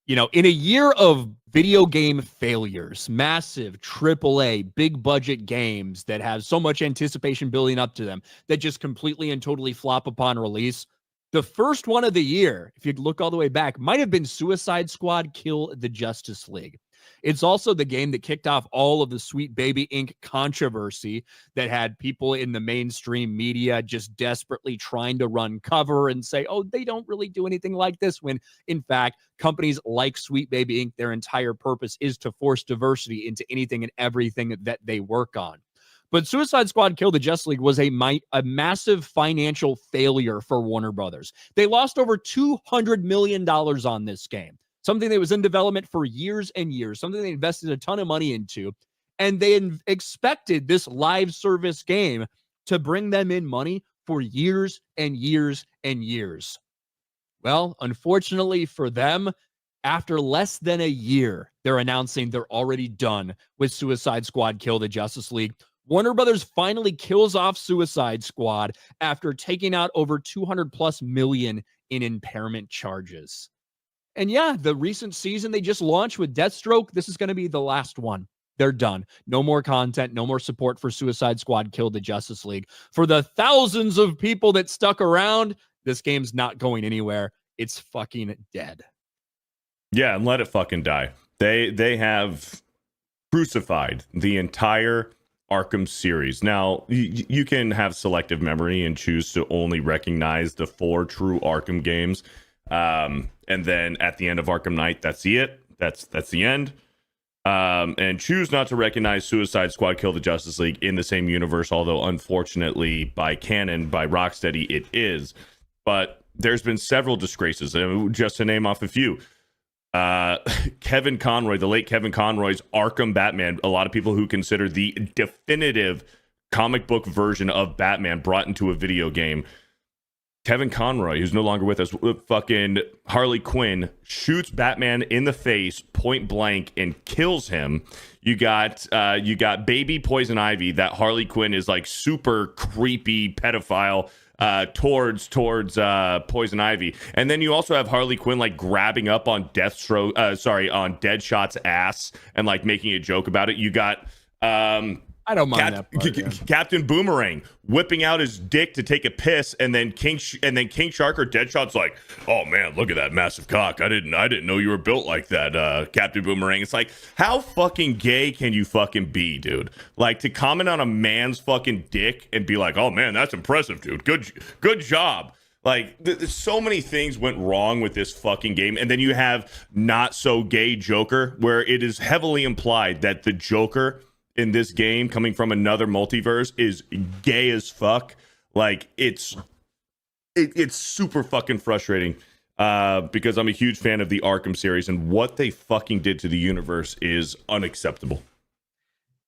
You know, in a year of video game failures, massive AAA, big budget games that have so much anticipation building up to them that just completely and totally flop upon release, the first one of the year, if you look all the way back, might have been Suicide Squad Kill the Justice League. It's also the game that kicked off all of the Sweet Baby Inc. controversy that had people in the mainstream media just desperately trying to run cover and say, oh, they don't really do anything like this, when in fact, companies like Sweet Baby Inc., their entire purpose is to force diversity into anything and everything that they work on. But Suicide Squad Kill the Justice League was a massive financial failure for Warner Brothers. They lost over $200 million on this game, something that was in development for years and years, something they invested a ton of money into, and they expected this live service game to bring them in money for years and years and years. Well, unfortunately for them, after less than a year, they're announcing they're already done with Suicide Squad Kill the Justice League. Warner Brothers finally kills off Suicide Squad after taking out over $200+ million in impairment charges. And yeah, the recent season they just launched with Deathstroke, this is going to be the last one. They're done. No more content, no more support for Suicide Squad Kill the Justice League. For the thousands of people that stuck around, this game's not going anywhere. It's fucking dead. Yeah, and let it fucking die. They have crucified the entire Arkham series. Now, you can have selective memory and choose to only recognize the 4 true Arkham games. And then at the end of Arkham Knight, that's it. That's the end. And choose not to recognize Suicide Squad Kill the Justice League in the same universe, although unfortunately by canon, by Rocksteady, it is. But there's been several disgraces, just to name off a few. Kevin Conroy, the late Kevin Conroy's Arkham Batman, a lot of people who consider the definitive comic book version of Batman brought into a video game. Kevin Conroy, who's no longer with us, fucking Harley Quinn shoots Batman in the face point blank and kills him. You got baby Poison Ivy, that Harley Quinn is like super creepy pedophile towards Poison Ivy. And then you also have Harley Quinn like grabbing up on on Deadshot's ass and like making a joke about it. You got I don't mind that part, yeah. Captain Boomerang whipping out his dick to take a piss, and then King Shark or Deadshot's like, "Oh man, look at that massive cock! I didn't know you were built like that, Captain Boomerang." It's like, how fucking gay can you fucking be, dude? Like, to comment on a man's fucking dick and be like, "Oh man, that's impressive, dude. Good job." Like, there's so many things went wrong with this fucking game. And then you have not so gay Joker, where it is heavily implied that the Joker in this game, coming from another multiverse, is gay as fuck. Like, it's super fucking frustrating because I'm a huge fan of the Arkham series, and what they fucking did to the universe is unacceptable.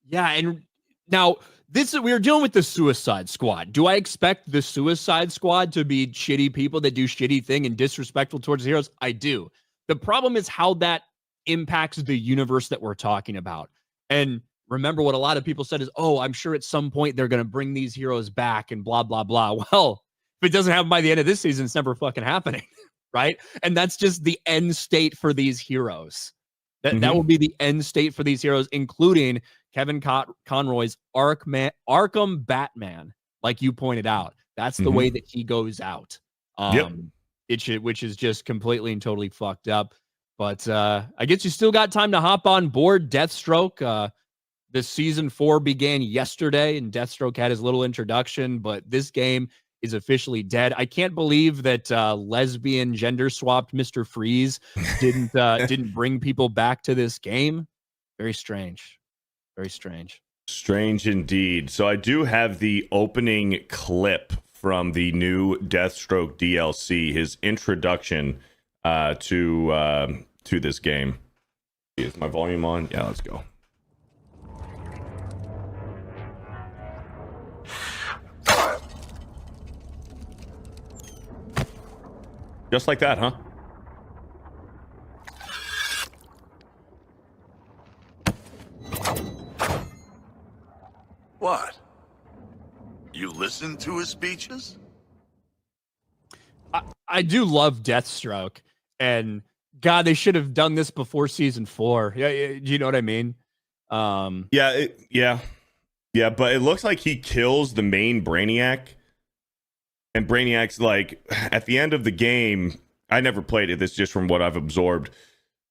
Yeah, and now we're dealing with the Suicide Squad. Do I expect the Suicide Squad to be shitty people that do shitty thing and disrespectful towards the heroes? I do. The problem is how that impacts the universe that we're talking about. And remember what a lot of people said is, oh, I'm sure at some point they're going to bring these heroes back and blah, blah, blah. Well, if it doesn't happen by the end of this season, it's never fucking happening, right? And that's just the end state for these heroes. That will be the end state for these heroes, including Kevin Conroy's Arkham Batman, like you pointed out. That's the way that he goes out, which is just completely and totally fucked up. But I guess you still got time to hop on board Deathstroke. The season 4 began yesterday, and Deathstroke had his little introduction, but this game is officially dead. I can't believe that lesbian gender swapped Mr. Freeze didn't bring people back to this game. Very strange. Very strange. Strange indeed. So I do have the opening clip from the new Deathstroke DLC, his introduction to this game. Is my volume on? Yeah, let's go. Just like that, huh? What? You listened to his speeches? I do love Deathstroke, and God, they should have done this before season 4. Yeah, do you know what I mean? Yeah, but it looks like he kills the main Brainiac, and Brainiac's like at the end of the game. I never played it. This is just from what I've absorbed.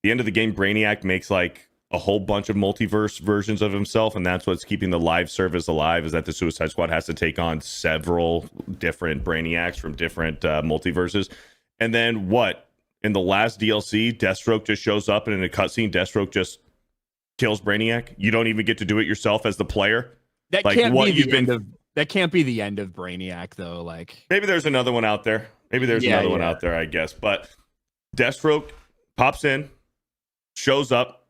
The end of the game, Brainiac makes like a whole bunch of multiverse versions of himself, and that's what's keeping the live service alive. Is that the Suicide Squad has to take on several different Brainiacs from different multiverses, and then what? In the last DLC, Deathstroke just shows up, and in a cutscene, Deathstroke just kills Brainiac. You don't even get to do it yourself as the player. That like can't what be you've the been. end of. That can't be the end of Brainiac, though. Like Maybe there's another one out there. Maybe there's another one out there, I guess. But Deathstroke pops in, shows up,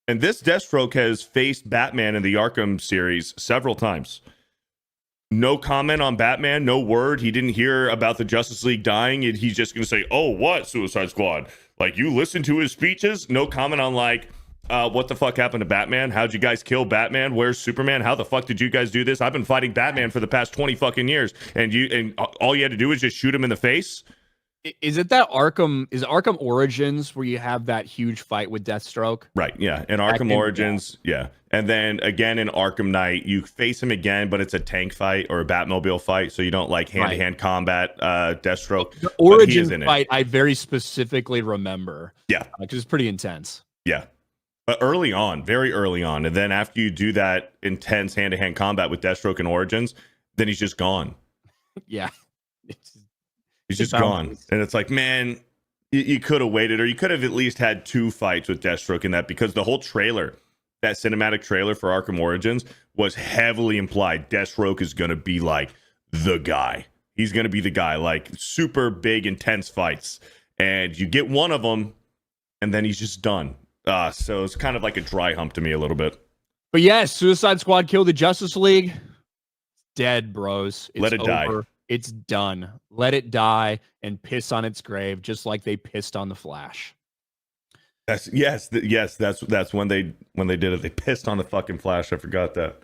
and this Deathstroke has faced Batman in the Arkham series several times. No comment on Batman, no word. He didn't hear about the Justice League dying, and he's just going to say, oh, what, Suicide Squad? Like, you listen to his speeches? No comment on, like, what the fuck happened to Batman? How'd you guys kill Batman? Where's Superman? How the fuck did you guys do this? I've been fighting Batman for the past 20 fucking years, and all you had to do is just shoot him in the face? Is it that Arkham is Arkham Origins where you have that huge fight with Deathstroke? Right, yeah. In Arkham Origins, yeah. And then again in Arkham Knight, you face him again, but it's a tank fight or a Batmobile fight, so you don't like hand-to-hand combat Deathstroke. The Origins fight I very specifically remember. Yeah. Because it's pretty intense. Yeah. But early on, very early on, and then after you do that intense hand-to-hand combat with Deathstroke in Origins, then he's just gone. Yeah. He's just gone. And it's like, man, you could have waited, or you could have at least had 2 fights with Deathstroke in that, because the whole trailer, that cinematic trailer for Arkham Origins, was heavily implied Deathstroke is going to be like the guy. He's going to be the guy, like super big, intense fights. And you get one of them, and then he's just done. So it's kind of like a dry hump to me a little bit. But yes, Suicide Squad killed the Justice League. Dead, bros. It's Let it die. It's done. Let it die and piss on its grave, just like they pissed on the Flash. That's when they did it. They pissed on the fucking Flash. I forgot that.